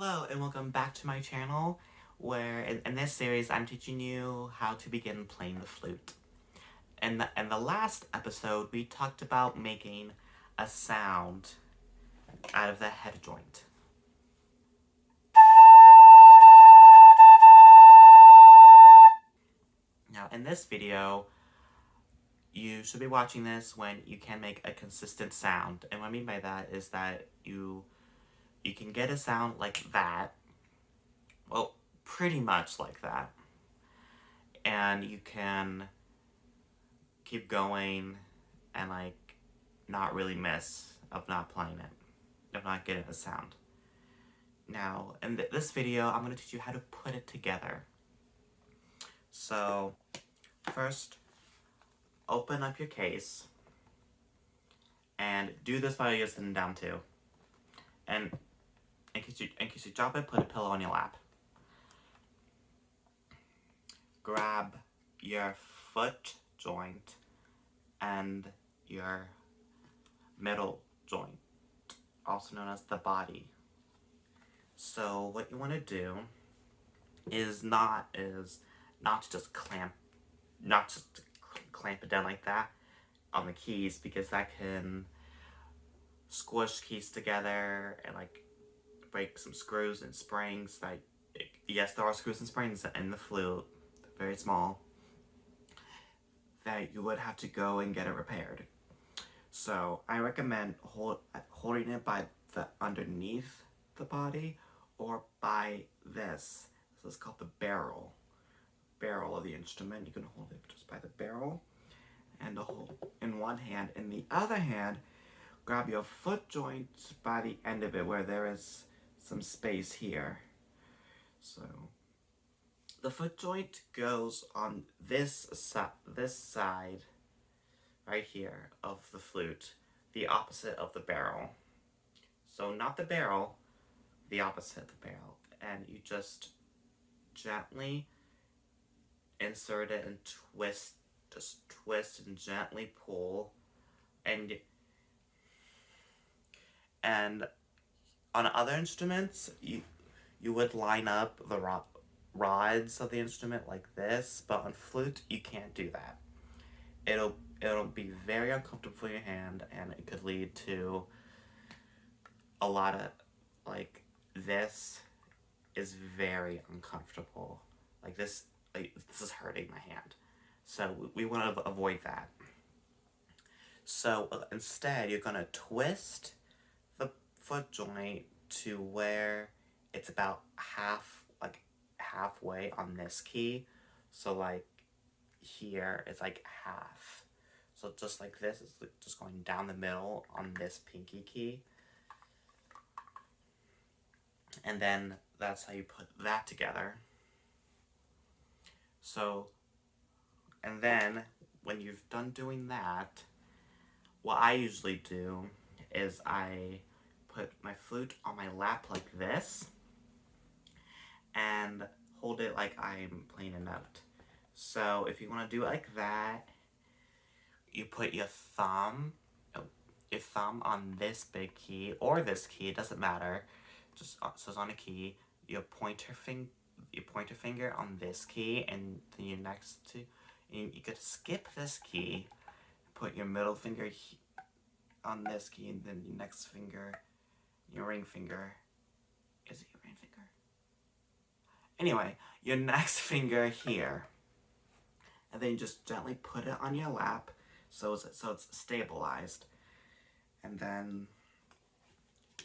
Hello and welcome back to my channel, where in this series I'm teaching you how to begin playing the flute. In the last episode we talked about making a sound out of the head joint. Now in this video, you should be watching this when you can make a consistent sound. And what I mean by that is that you can get a sound like that. Well, pretty much like that. And you can keep going and not really miss of not playing it, of not getting a sound. Now, in this video, I'm going to teach you how to put it together. So, first, open up your case, and do this while you're sitting down too. And in case you drop it, put a pillow on your lap. Grab your foot joint and your middle joint, also known as the body. So what you want to do is not to just clamp it down like that on the keys, because that can squish keys together and break some screws and springs. Yes, there are screws and springs in the flute, very small, that you would have to go and get it repaired. So I recommend holding it by the underneath the body, or by this. This is called the barrel of the instrument. You can hold it just by the barrel and hold in one hand. In the other hand, grab your foot joint by the end of it, where there is some space here. So the foot joint goes on this side right here of the flute, the opposite of the barrel. So not the barrel, the opposite of the barrel. And you just gently insert it and twist, just twist and gently pull. And on other instruments, you would line up the rods of the instrument like this, but on flute you can't do that. It'll be very uncomfortable for your hand, and it could lead to a lot of this is very uncomfortable. This is hurting my hand. So we want to avoid that. So instead, you're gonna twist the foot joint to where it's about halfway on this key. So here it's half. So just like this, it's just going down the middle on this pinky key. And then that's how you put that together. So, and then when you've done doing that, what I usually do is I put my flute on my lap like this and hold it like I'm playing a note. So if you want to do it like that, you put your thumb on this big key, or this key, it doesn't matter. Just so it's on a key. Your pointer finger on this key, and then you could skip this key. Put your middle finger on this key, and then your next finger, your ring finger. Is it your ring finger? Anyway, your next finger here, and then you just gently put it on your lap, so it's stabilized. And then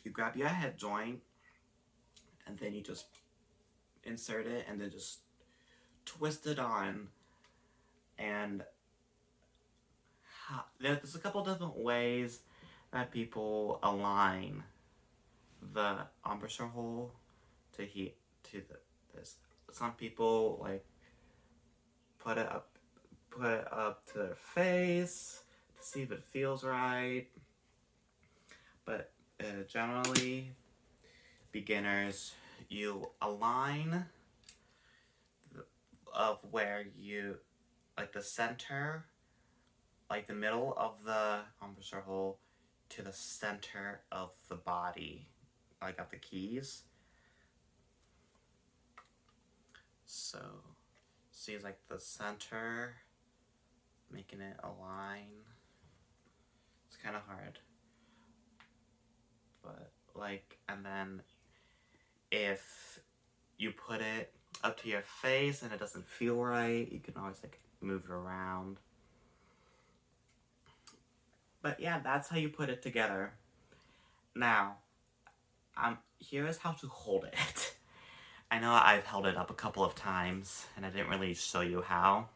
you grab your head joint, and then you just insert it, and then just twist it on. And there's a couple different ways that people align the embouchure hole to this. Some people put it up to their face to see if it feels right. But generally, beginners, you align of where you the center, the middle of the embouchure hole, to the center of the body, of the keys. So, see like the center, making it align. It's kind of hard. But, like, and then if you put it up to your face and it doesn't feel right, you can always, like, move it around. But yeah, that's how you put it together. Now, here's how to hold it. I know I've held it up a couple of times, and I didn't really show you how.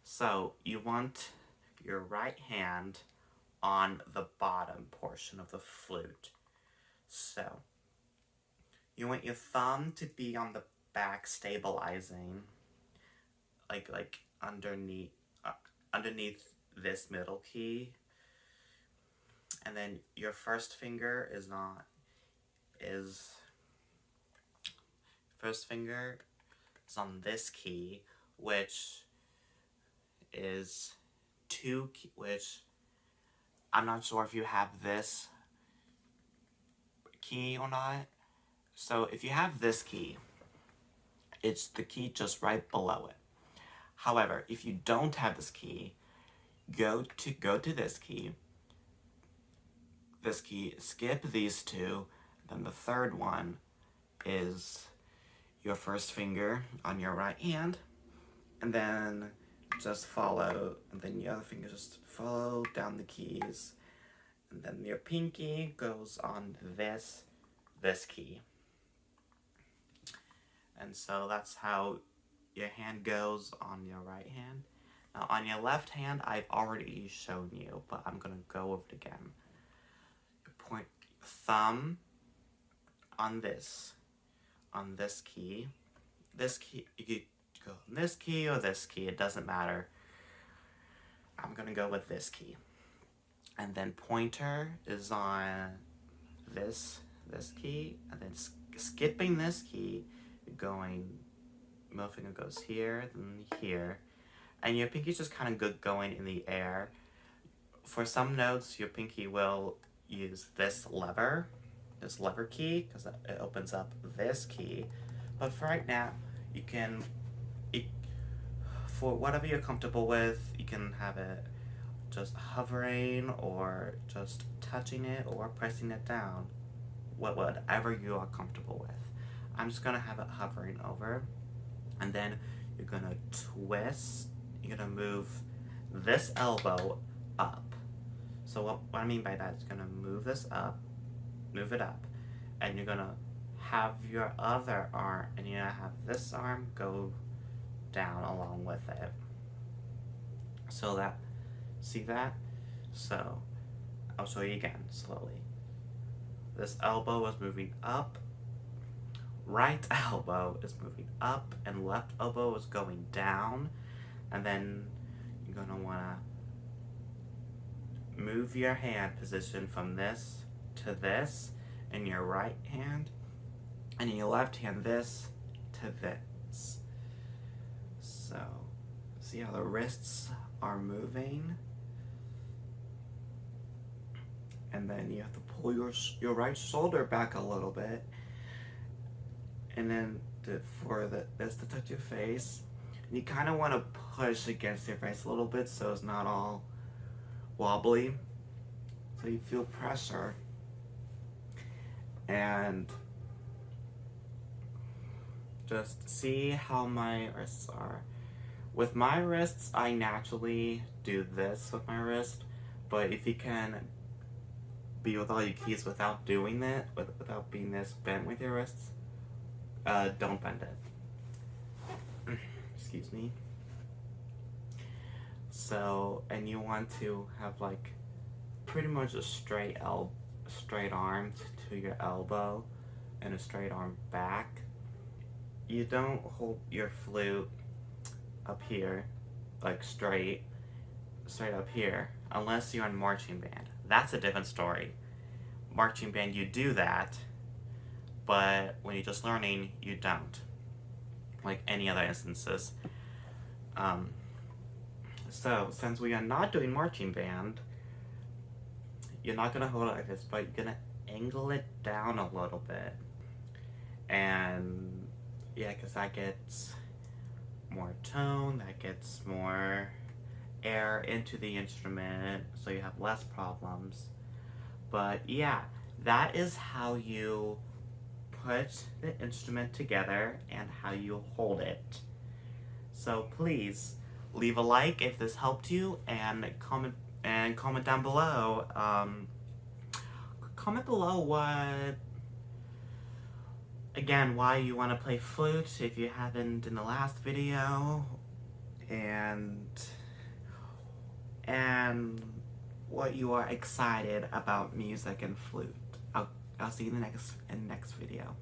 So, you want your right hand on the bottom portion of the flute. So, you want your thumb to be on the back stabilizing, like underneath this middle key. And then your first finger is on this key, which is which I'm not sure if you have this key or not. So if you have this key, it's the key just right below it. However, if you don't have this key, go to this key, skip these two, then the third one is your first finger on your right hand, and then just follow, and then your other finger just follow down the keys, and then your pinky goes on this key. And so that's how your hand goes on your right hand. Now on your left hand, I've already shown you, but I'm gonna go over it again. You point thumb on this key. This key, you could go on this key or this key, it doesn't matter. I'm gonna go with this key. And then pointer is on this key, and then skipping this key, middle finger goes here, then here. And your pinky's just kind of going in the air. For some notes, your pinky will use this lever key, because it opens up this key. But for right now, you can, for whatever you're comfortable with, you can have it just hovering, or just touching it, or pressing it down. Whatever you are comfortable with. I'm just gonna have it hovering over, and then you're gonna twist. You're gonna move this elbow up. So what I mean by that is gonna move it up, and you're gonna have your other arm, and you're gonna have this arm go down along with it. So that, see that? So I'll show you again slowly. This elbow is moving up, right elbow is moving up, and left elbow is going down. And then you're gonna wanna move your hand position from this to this in your right hand, and in your left hand this to this. So, see how the wrists are moving? And then you have to pull your right shoulder back a little bit, and then this to touch your face. And you kind of want to push against your face a little bit so it's not all wobbly, so you feel pressure. And just see how my wrists are. With my wrists, I naturally do this with my wrist, but if you can be with all your keys without doing that, without being this bent with your wrists, don't bend it. Excuse me. So, and you want to have like pretty much a straight arm to your elbow and a straight arm back. You don't hold your flute up here, like straight up here, unless you're in marching band. That's a different story. Marching band, you do that, but when you're just learning, you don't. Like any other instances. So, since we are not doing marching band, you're not going to hold it like this, but you're going to angle it down a little bit. And, yeah, because that gets more tone, that gets more air into the instrument, so you have less problems. But yeah, that is how you put the instrument together and how you hold it. So please leave a like if this helped you, and comment down below. Comment below why you want to play flute if you haven't in the last video, and what you are excited about music and flute. I'll see you in the next video.